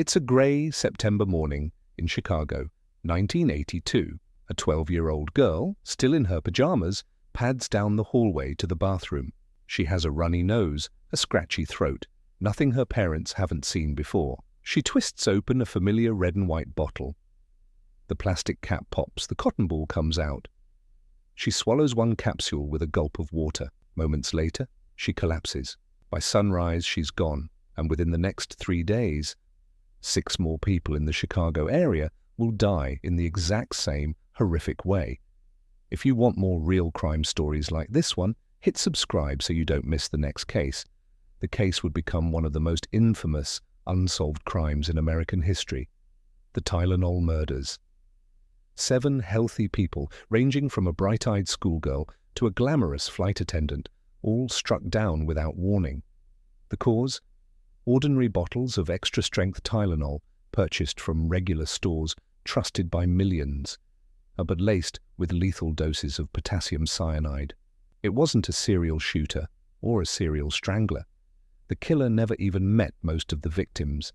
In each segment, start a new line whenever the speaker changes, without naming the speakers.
It's a grey September morning in Chicago, 1982. A 12-year-old girl, still in her pajamas, pads down the hallway to the bathroom. She has a runny nose, a scratchy throat, nothing her parents haven't seen before. She twists open a familiar red and white bottle. The plastic cap pops, the cotton ball comes out. She swallows one capsule with a gulp of water. Moments later, she collapses. By sunrise, she's gone, and within the next 3 days, 6 more people in the Chicago area will die in the exact same horrific way. If you want more real crime stories like this one, hit subscribe so you don't miss the next case. The case would become one of the most infamous unsolved crimes in American history. The Tylenol Murders. 7 healthy people, ranging from a bright-eyed schoolgirl to a glamorous flight attendant, all struck down without warning. The cause? Ordinary bottles of extra-strength Tylenol purchased from regular stores, trusted by millions, but laced with lethal doses of potassium cyanide. It wasn't a serial shooter or a serial strangler. The killer never even met most of the victims.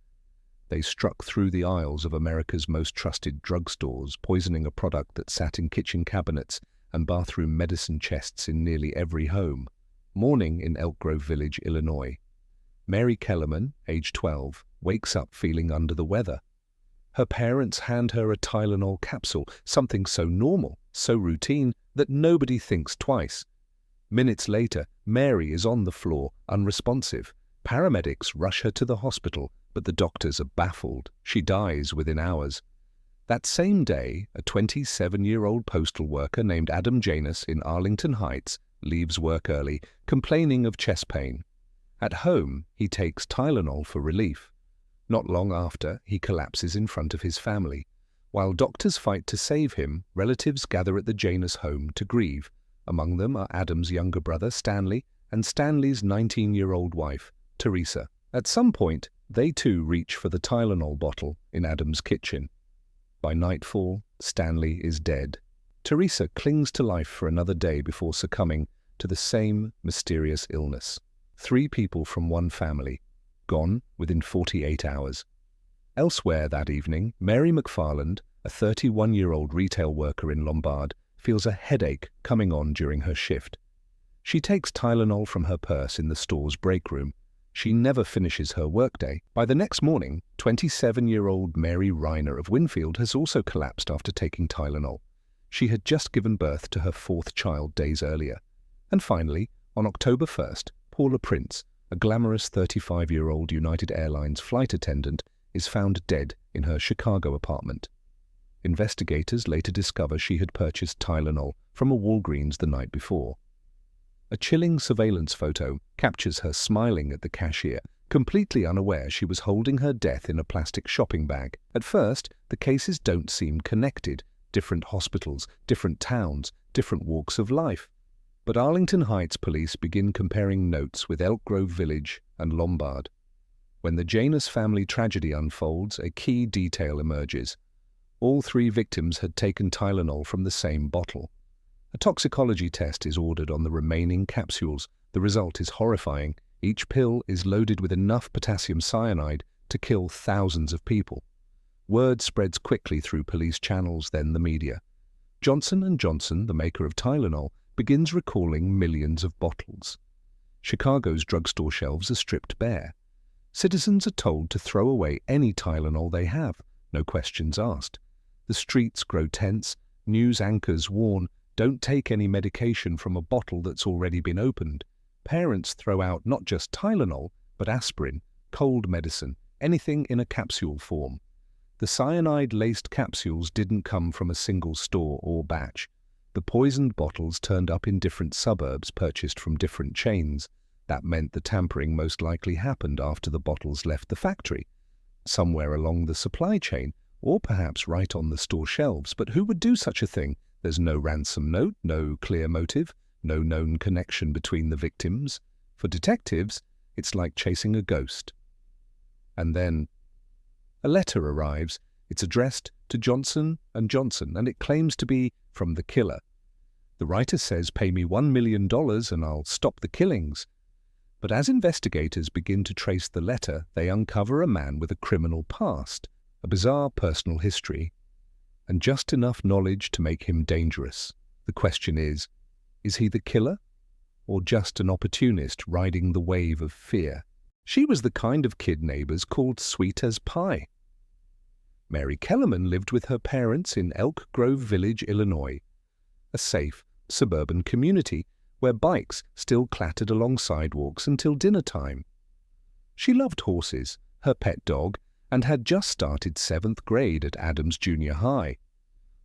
They struck through the aisles of America's most trusted drugstores, poisoning a product that sat in kitchen cabinets and bathroom medicine chests in nearly every home. Morning in Elk Grove Village, Illinois. Mary Kellerman, age 12, wakes up feeling under the weather. Her parents hand her a Tylenol capsule, something so normal, so routine, that nobody thinks twice. Minutes later, Mary is on the floor, unresponsive. Paramedics rush her to the hospital, but the doctors are baffled. She dies within hours. That same day, a 27-year-old postal worker named Adam Janus in Arlington Heights leaves work early, complaining of chest pain. At home, he takes Tylenol for relief. Not long after, he collapses in front of his family. While doctors fight to save him, relatives gather at the Janus home to grieve. Among them are Adam's younger brother, Stanley, and Stanley's 19-year-old wife, Teresa. At some point, they too reach for the Tylenol bottle in Adam's kitchen. By nightfall, Stanley is dead. Teresa clings to life for another day before succumbing to the same mysterious illness. 3 people from one family, gone within 48 hours. Elsewhere that evening, Mary McFarland, a 31-year-old retail worker in Lombard, feels a headache coming on during her shift. She takes Tylenol from her purse in the store's break room. She never finishes her workday. By the next morning, 27-year-old Mary Reiner of Winfield has also collapsed after taking Tylenol. She had just given birth to her 4th child days earlier. And finally, on October 1st, Paula Prince, a glamorous 35-year-old United Airlines flight attendant, is found dead in her Chicago apartment. Investigators later discover she had purchased Tylenol from a Walgreens the night before. A chilling surveillance photo captures her smiling at the cashier, completely unaware she was holding her death in a plastic shopping bag. At first, the cases don't seem connected. Different hospitals, different towns, different walks of life. But Arlington Heights police begin comparing notes with Elk Grove Village and Lombard. When the Janus family tragedy unfolds, a key detail emerges. All 3 victims had taken Tylenol from the same bottle. A toxicology test is ordered on the remaining capsules. The result is horrifying. Each pill is loaded with enough potassium cyanide to kill thousands of people. Word spreads quickly through police channels, then the media. Johnson & Johnson, the maker of Tylenol, begins recalling millions of bottles. Chicago's drugstore shelves are stripped bare. Citizens are told to throw away any Tylenol they have, no questions asked. The streets grow tense, news anchors warn, don't take any medication from a bottle that's already been opened. Parents throw out not just Tylenol, but aspirin, cold medicine, anything in a capsule form. The cyanide-laced capsules didn't come from a single store or batch. The poisoned bottles turned up in different suburbs purchased from different chains. That meant the tampering most likely happened after the bottles left the factory, somewhere along the supply chain, or perhaps right on the store shelves. But who would do such a thing? There's no ransom note, no clear motive, no known connection between the victims. For detectives, it's like chasing a ghost. And then a letter arrives. It's addressed to Johnson & Johnson, and it claims to be from the killer. The writer says, "Pay me $1 million and I'll stop the killings." But as investigators begin to trace the letter, they uncover a man with a criminal past, a bizarre personal history, and just enough knowledge to make him dangerous. The question is he the killer, or just an opportunist riding the wave of fear? She was the kind of kid neighbors called sweet as pie. Mary Kellerman lived with her parents in Elk Grove Village, Illinois, a safe, suburban community where bikes still clattered along sidewalks until dinner time. She loved horses, her pet dog, and had just started 7th grade at Adams Junior High.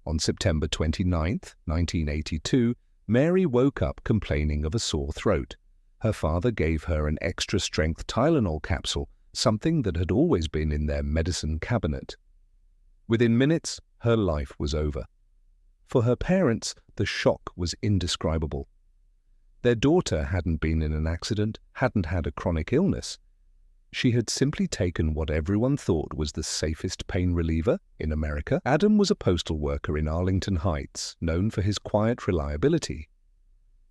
On September 29, 1982, Mary woke up complaining of a sore throat. Her father gave her an extra-strength Tylenol capsule, something that had always been in their medicine cabinet. Within minutes, her life was over. For her parents, the shock was indescribable. Their daughter hadn't been in an accident, hadn't had a chronic illness. She had simply taken what everyone thought was the safest pain reliever in America. Adam was a postal worker in Arlington Heights, known for his quiet reliability.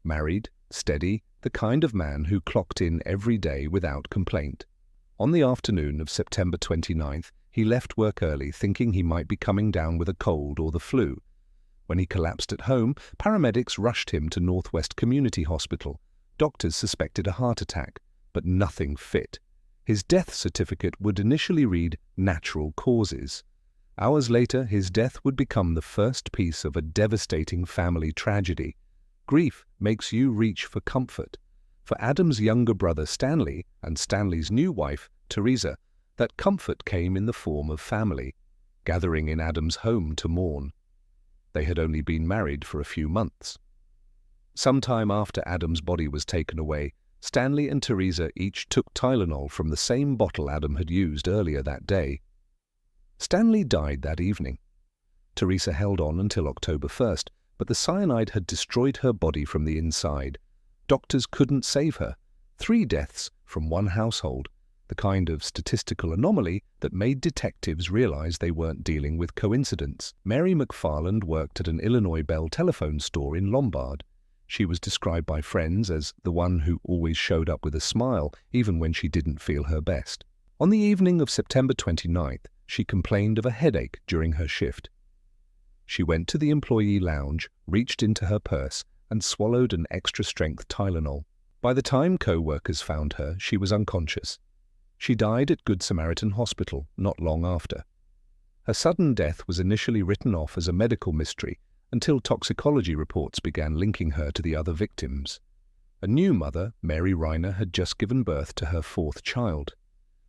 Married, steady, the kind of man who clocked in every day without complaint. On the afternoon of September 29th, he left work early, thinking he might be coming down with a cold or the flu. When he collapsed at home, paramedics rushed him to Northwest Community Hospital. Doctors suspected a heart attack, but nothing fit. His death certificate would initially read natural causes. Hours later, his death would become the first piece of a devastating family tragedy. Grief makes you reach for comfort. For Adam's younger brother Stanley and Stanley's new wife, Teresa, that comfort came in the form of family, gathering in Adam's home to mourn. They had only been married for a few months. Sometime after Adam's body was taken away, Stanley and Teresa each took Tylenol from the same bottle Adam had used earlier that day. Stanley died that evening. Teresa held on until October 1st, but the cyanide had destroyed her body from the inside. Doctors couldn't save her. 3 deaths from one household, the kind of statistical anomaly that made detectives realize they weren't dealing with coincidence. Mary McFarland worked at an Illinois Bell telephone store in Lombard. She was described by friends as the one who always showed up with a smile, even when she didn't feel her best. On the evening of September 29th, she complained of a headache during her shift. She went to the employee lounge, reached into her purse, and swallowed an extra-strength Tylenol. By the time co-workers found her, she was unconscious. She died at Good Samaritan Hospital not long after. Her sudden death was initially written off as a medical mystery, until toxicology reports began linking her to the other victims. A new mother, Mary Reiner, had just given birth to her 4th child.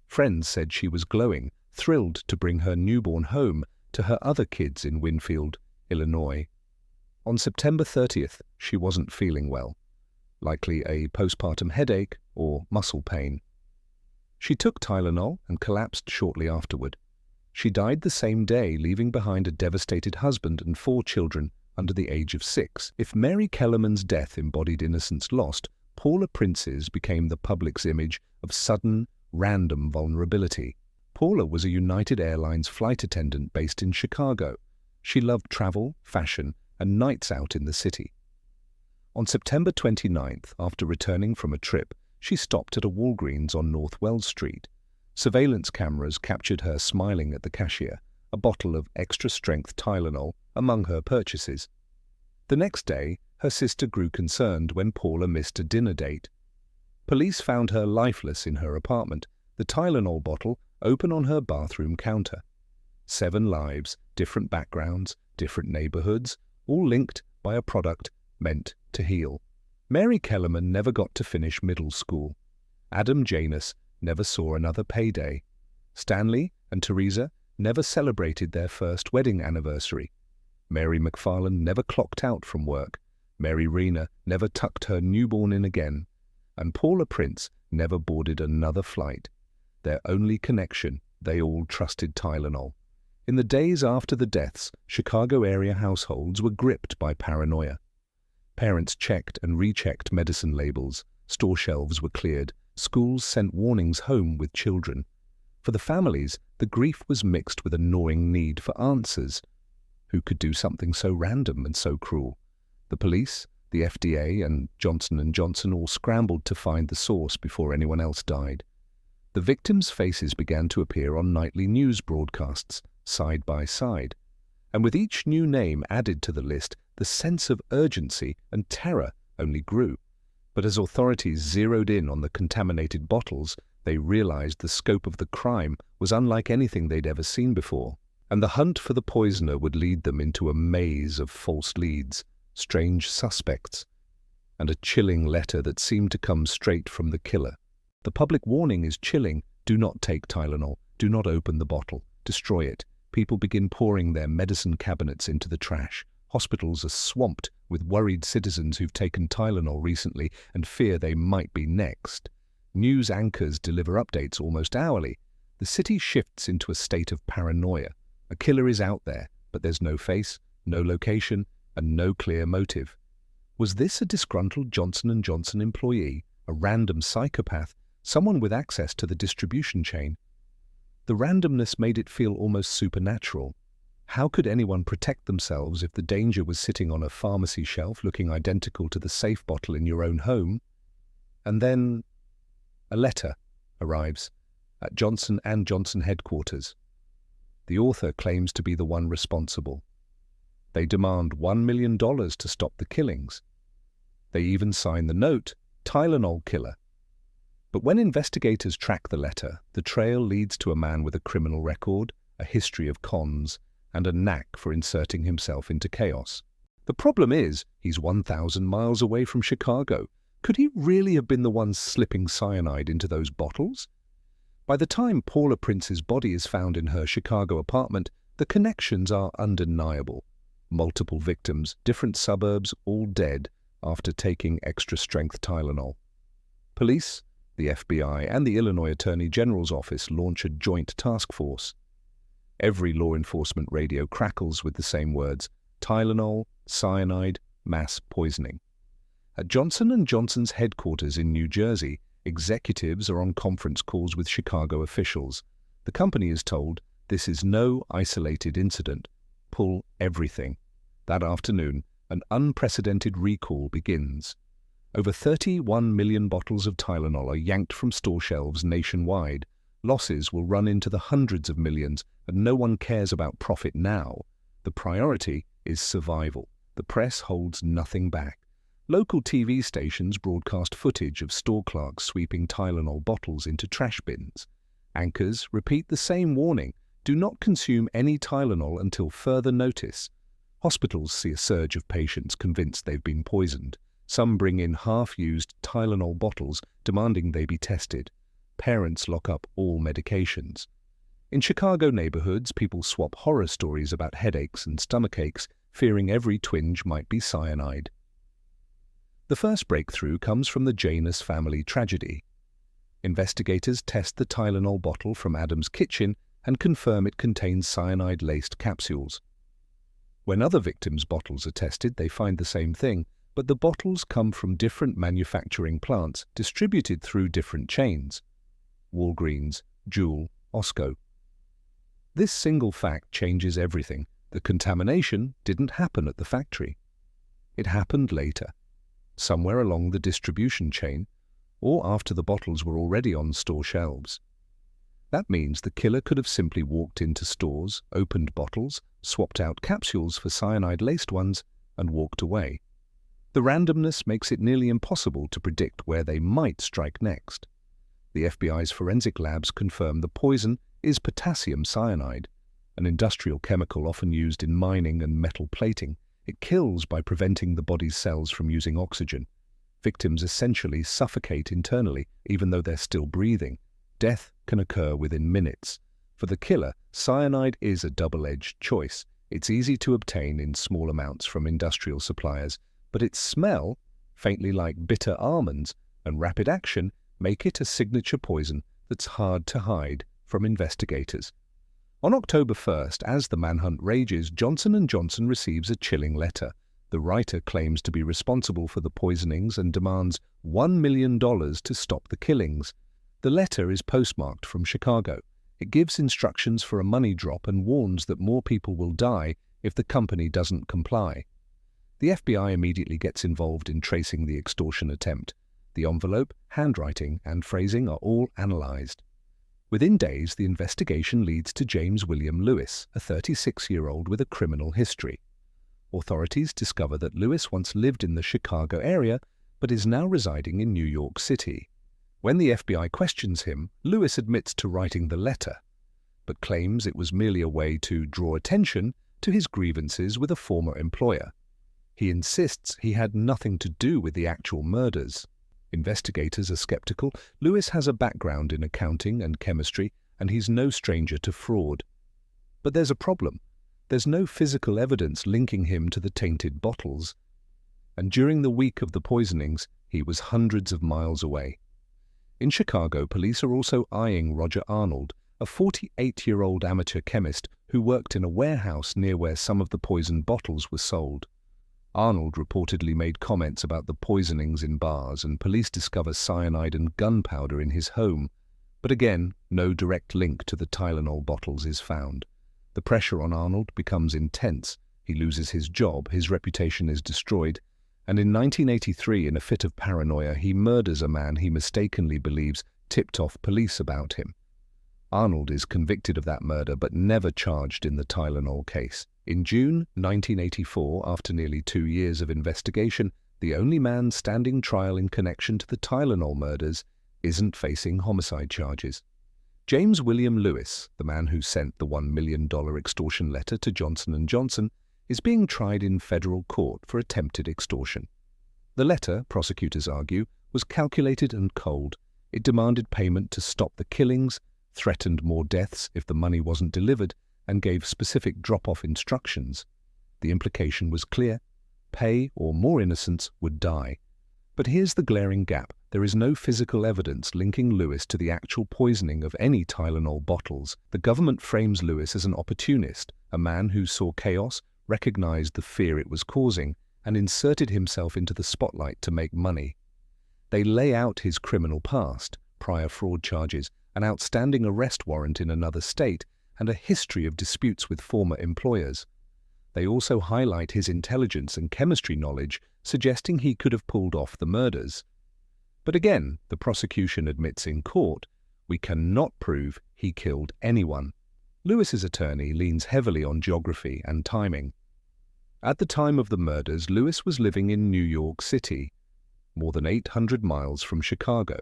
Friends said she was glowing, thrilled to bring her newborn home to her other kids in Winfield, Illinois. On September 30th, she wasn't feeling well, likely a postpartum headache or muscle pain. She took Tylenol and collapsed shortly afterward. She died the same day, leaving behind a devastated husband and 4 children under the age of 6. If Mary Kellerman's death embodied innocence lost, Paula Prince's became the public's image of sudden, random vulnerability. Paula was a United Airlines flight attendant based in Chicago. She loved travel, fashion, and nights out in the city. On September 29th, after returning from a trip, she stopped at a Walgreens on North Wells Street. Surveillance cameras captured her smiling at the cashier, a bottle of extra-strength Tylenol among her purchases. The next day, her sister grew concerned when Paula missed a dinner date. Police found her lifeless in her apartment, the Tylenol bottle open on her bathroom counter. 7 lives, different backgrounds, different neighborhoods, all linked by a product meant to heal. Mary Kellerman never got to finish middle school. Adam Janus never saw another payday. Stanley and Teresa never celebrated their first wedding anniversary. Mary McFarland never clocked out from work. Mary Reiner never tucked her newborn in again. And Paula Prince never boarded another flight. Their only connection, they all trusted Tylenol. In the days after the deaths, Chicago area households were gripped by paranoia. Parents checked and rechecked medicine labels, store shelves were cleared, schools sent warnings home with children. For the families, the grief was mixed with a gnawing need for answers. Who could do something so random and so cruel? The police? The FDA and Johnson & Johnson all scrambled to find the source before anyone else died. The victims' faces began to appear on nightly news broadcasts, side by side. And with each new name added to the list, the sense of urgency and terror only grew. But as authorities zeroed in on the contaminated bottles, they realized the scope of the crime was unlike anything they'd ever seen before. And the hunt for the poisoner would lead them into a maze of false leads, strange suspects, and a chilling letter that seemed to come straight from the killer. The public warning is chilling. Do not take Tylenol. Do not open the bottle. Destroy it. People begin pouring their medicine cabinets into the trash. Hospitals are swamped with worried citizens who've taken Tylenol recently and fear they might be next. News anchors deliver updates almost hourly. The city shifts into a state of paranoia. A killer is out there, but there's no face, no location, and no clear motive. Was this a disgruntled Johnson & Johnson employee, a random psychopath, someone with access to the distribution chain? The randomness made it feel almost supernatural. How could anyone protect themselves if the danger was sitting on a pharmacy shelf looking identical to the safe bottle in your own home? And then a letter arrives at Johnson & Johnson headquarters. The author claims to be the one responsible. They demand $1 million to stop the killings. They even sign the note, Tylenol Killer. But when investigators track the letter, the trail leads to a man with a criminal record, a history of cons, and a knack for inserting himself into chaos. The problem is, he's 1,000 miles away from Chicago. Could he really have been the one slipping cyanide into those bottles? By the time Paula Prince's body is found in her Chicago apartment, the connections are undeniable. Multiple victims, different suburbs, all dead after taking extra-strength Tylenol. Police, the FBI, and the Illinois Attorney General's office launch a joint task force. Every law enforcement radio crackles with the same words: Tylenol, cyanide, mass poisoning. At Johnson & Johnson's headquarters in New Jersey, executives are on conference calls with Chicago officials. The company is told, this is no isolated incident. Pull everything. That afternoon, an unprecedented recall begins. Over 31 million bottles of Tylenol are yanked from store shelves nationwide. Losses will run into the hundreds of millions, and no one cares about profit now. The priority is survival. The press holds nothing back. Local TV stations broadcast footage of store clerks sweeping Tylenol bottles into trash bins. Anchors repeat the same warning: do not consume any Tylenol until further notice. Hospitals see a surge of patients convinced they've been poisoned. Some bring in half-used Tylenol bottles, demanding they be tested. Parents lock up all medications. In Chicago neighborhoods, people swap horror stories about headaches and stomachaches, fearing every twinge might be cyanide. The first breakthrough comes from the Janus family tragedy. Investigators test the Tylenol bottle from Adam's kitchen and confirm it contains cyanide-laced capsules. When other victims' bottles are tested, they find the same thing, but the bottles come from different manufacturing plants distributed through different chains: Walgreens, Jewel, Osco. This single fact changes everything. The contamination didn't happen at the factory. It happened later, somewhere along the distribution chain, or after the bottles were already on store shelves. That means the killer could have simply walked into stores, opened bottles, swapped out capsules for cyanide-laced ones, and walked away. The randomness makes it nearly impossible to predict where they might strike next. The FBI's forensic labs confirm the poison is potassium cyanide, an industrial chemical often used in mining and metal plating. It kills by preventing the body's cells from using oxygen. Victims essentially suffocate internally, even though they're still breathing. Death can occur within minutes. For the killer, cyanide is a double-edged choice. It's easy to obtain in small amounts from industrial suppliers, but its smell, faintly like bitter almonds, and rapid action make it a signature poison that's hard to hide from investigators. On October 1st, as the manhunt rages, Johnson & Johnson receives a chilling letter. The writer claims to be responsible for the poisonings and demands $1 million to stop the killings. The letter is postmarked from Chicago. It gives instructions for a money drop and warns that more people will die if the company doesn't comply. The FBI immediately gets involved in tracing the extortion attempt. The envelope, handwriting, and phrasing are all analyzed. Within days, the investigation leads to James William Lewis, a 36-year-old with a criminal history. Authorities discover that Lewis once lived in the Chicago area, but is now residing in New York City. When the FBI questions him, Lewis admits to writing the letter, but claims it was merely a way to draw attention to his grievances with a former employer. He insists he had nothing to do with the actual murders. Investigators are skeptical. Lewis has a background in accounting and chemistry, and he's no stranger to fraud. But there's a problem. There's no physical evidence linking him to the tainted bottles. And during the week of the poisonings, he was hundreds of miles away. In Chicago, police are also eyeing Roger Arnold, a 48-year-old amateur chemist who worked in a warehouse near where some of the poisoned bottles were sold. Arnold reportedly made comments about the poisonings in bars, and police discover cyanide and gunpowder in his home. But again, no direct link to the Tylenol bottles is found. The pressure on Arnold becomes intense. He loses his job, his reputation is destroyed, and in 1983, in a fit of paranoia, he murders a man he mistakenly believes tipped off police about him. Arnold is convicted of that murder but never charged in the Tylenol case. In June 1984, after nearly 2 years of investigation, the only man standing trial in connection to the Tylenol murders isn't facing homicide charges. James William Lewis, the man who sent the $1 million extortion letter to Johnson & Johnson, is being tried in federal court for attempted extortion. The letter, prosecutors argue, was calculated and cold. It demanded payment to stop the killings, threatened more deaths if the money wasn't delivered, and gave specific drop-off instructions. The implication was clear: pay or more innocents would die. But here's the glaring gap. There is no physical evidence linking Lewis to the actual poisoning of any Tylenol bottles. The government frames Lewis as an opportunist, a man who saw chaos, recognized the fear it was causing, and inserted himself into the spotlight to make money. They lay out his criminal past, prior fraud charges, an outstanding arrest warrant in another state, and a history of disputes with former employers. They also highlight his intelligence and chemistry knowledge, suggesting he could have pulled off the murders. But again, the prosecution admits in court, we cannot prove he killed anyone. Lewis's attorney leans heavily on geography and timing. At the time of the murders, Lewis was living in New York City, more than 800 miles from Chicago.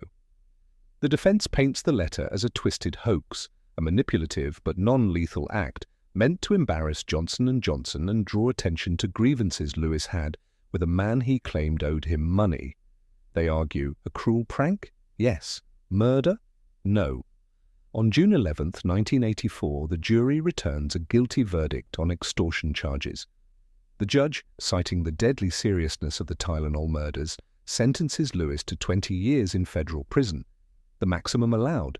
The defense paints the letter as a twisted hoax, a manipulative but non-lethal act meant to embarrass Johnson & Johnson and draw attention to grievances Lewis had with a man he claimed owed him money. They argue, a cruel prank? Yes. Murder? No. On June 11, 1984, the jury returns a guilty verdict on extortion charges. The judge, citing the deadly seriousness of the Tylenol murders, sentences Lewis to 20 years in federal prison, the maximum allowed.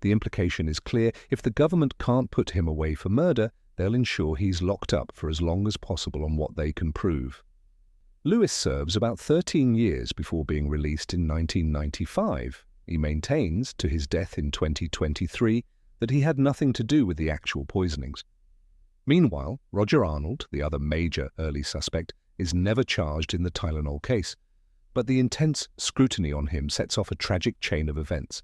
The implication is clear: if the government can't put him away for murder, they'll ensure he's locked up for as long as possible on what they can prove. Lewis serves about 13 years before being released in 1995. He maintains, to his death in 2023, that he had nothing to do with the actual poisonings. Meanwhile, Roger Arnold, the other major early suspect, is never charged in the Tylenol case, but the intense scrutiny on him sets off a tragic chain of events.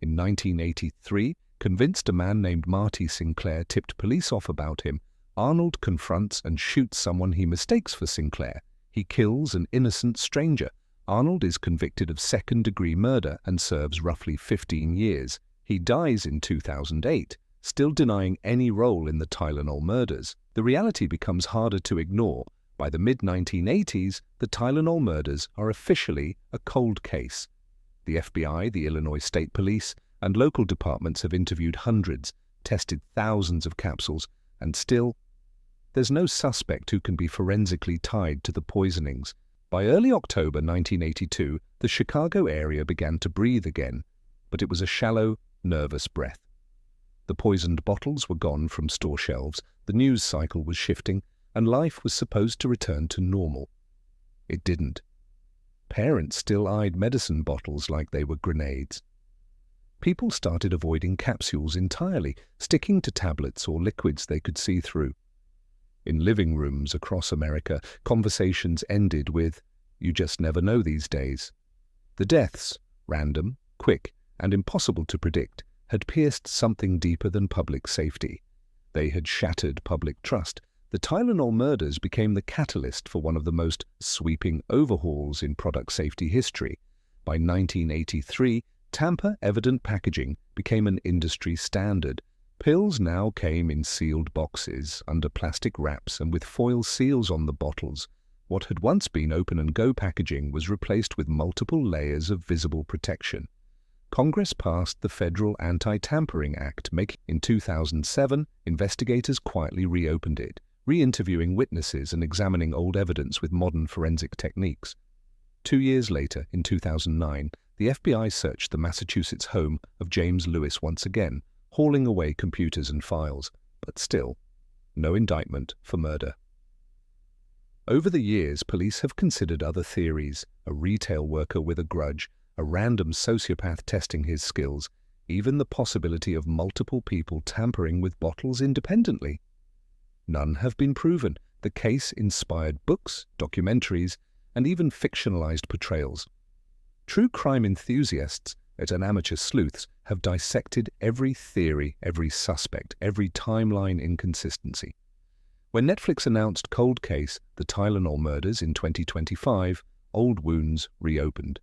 In 1983, convinced a man named Marty Sinclair tipped police off about him, Arnold confronts and shoots someone he mistakes for Sinclair. He kills an innocent stranger. Arnold is convicted of second-degree murder and serves roughly 15 years. He dies in 2008, still denying any role in the Tylenol murders. The reality becomes harder to ignore. By the mid-1980s, the Tylenol murders are officially a cold case. The FBI, the Illinois State Police, and local departments have interviewed hundreds, tested thousands of capsules, and still, there's no suspect who can be forensically tied to the poisonings. By early October 1982, the Chicago area began to breathe again, but it was a shallow, nervous breath. The poisoned bottles were gone from store shelves, the news cycle was shifting, and life was supposed to return to normal. It didn't. Parents still eyed medicine bottles like they were grenades. People started avoiding capsules entirely, sticking to tablets or liquids they could see through. In living rooms across America, conversations ended with, "You just never know these days." The deaths, random, quick, and impossible to predict, had pierced something deeper than public safety. They had shattered public trust. The Tylenol murders became the catalyst for one of the most sweeping overhauls in product safety history. By 1983, tamper-evident packaging became an industry standard. Pills now came in sealed boxes, under plastic wraps, and with foil seals on the bottles. What had once been open-and-go packaging was replaced with multiple layers of visible protection. Congress passed the Federal Anti-Tampering Act, in 2007, investigators quietly reopened it, re-interviewing witnesses and examining old evidence with modern forensic techniques. 2 years later, in 2009, the FBI searched the Massachusetts home of James Lewis once again, hauling away computers and files, but still, no indictment for murder. Over the years, police have considered other theories: a retail worker with a grudge, a random sociopath testing his skills, even the possibility of multiple people tampering with bottles independently. None have been proven. The case inspired books, documentaries, and even fictionalized portrayals. True crime enthusiasts and amateur sleuths have dissected every theory, every suspect, every timeline inconsistency. When Netflix announced Cold Case, the Tylenol Murders in 2025, old wounds reopened.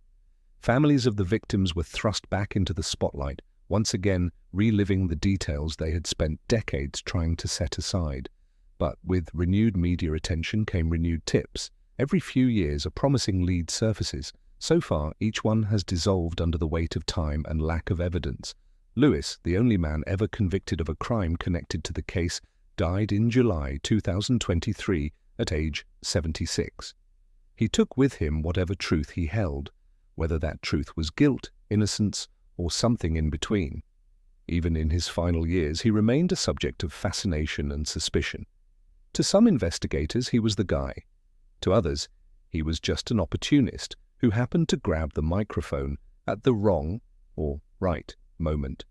Families of the victims were thrust back into the spotlight, once again reliving the details they had spent decades trying to set aside. But with renewed media attention came renewed tips. Every few years, a promising lead surfaces. So far, each one has dissolved under the weight of time and lack of evidence. Lewis, the only man ever convicted of a crime connected to the case, died in July 2023 at age 76. He took with him whatever truth he held, whether that truth was guilt, innocence, or something in between. Even in his final years, he remained a subject of fascination and suspicion. To some investigators, he was the guy. To others, he was just an opportunist who happened to grab the microphone at the wrong or right moment.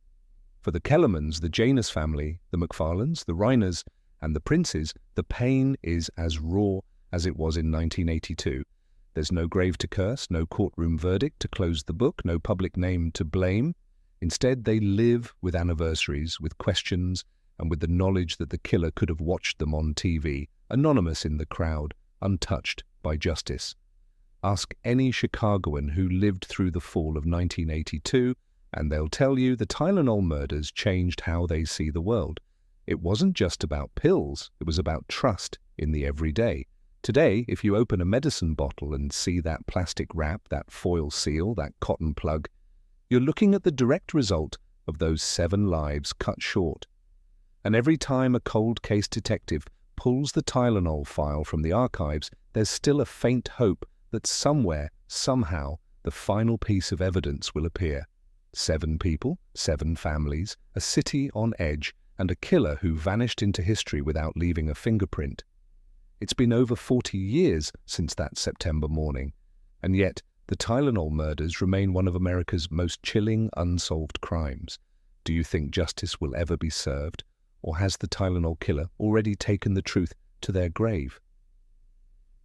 For the Kellermans, the Janus family, the McFarlanes, the Reiners, and the Princes, the pain is as raw as it was in 1982. There's no grave to curse, no courtroom verdict to close the book, no public name to blame. Instead, they live with anniversaries, with questions, and with the knowledge that the killer could have watched them on TV, anonymous in the crowd, untouched by justice. Ask any Chicagoan who lived through the fall of 1982, and they'll tell you the Tylenol murders changed how they see the world. It wasn't just about pills, it was about trust in the everyday. Today, if you open a medicine bottle and see that plastic wrap, that foil seal, that cotton plug, you're looking at the direct result of those 7 lives cut short. And every time a cold case detective pulls the Tylenol file from the archives, there's still a faint hope that somewhere, somehow, the final piece of evidence will appear. 7 people, 7 families, a city on edge, and a killer who vanished into history without leaving a fingerprint. It's been over 40 years since that September morning, and yet the Tylenol murders remain one of America's most chilling unsolved crimes. Do you think justice will ever be served, or has the Tylenol killer already taken the truth to their grave?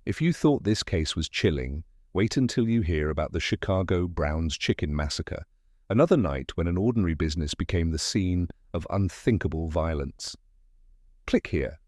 If you thought this case was chilling, wait until you hear about the Chicago Brown's Chicken Massacre, another night when an ordinary business became the scene of unthinkable violence. Click here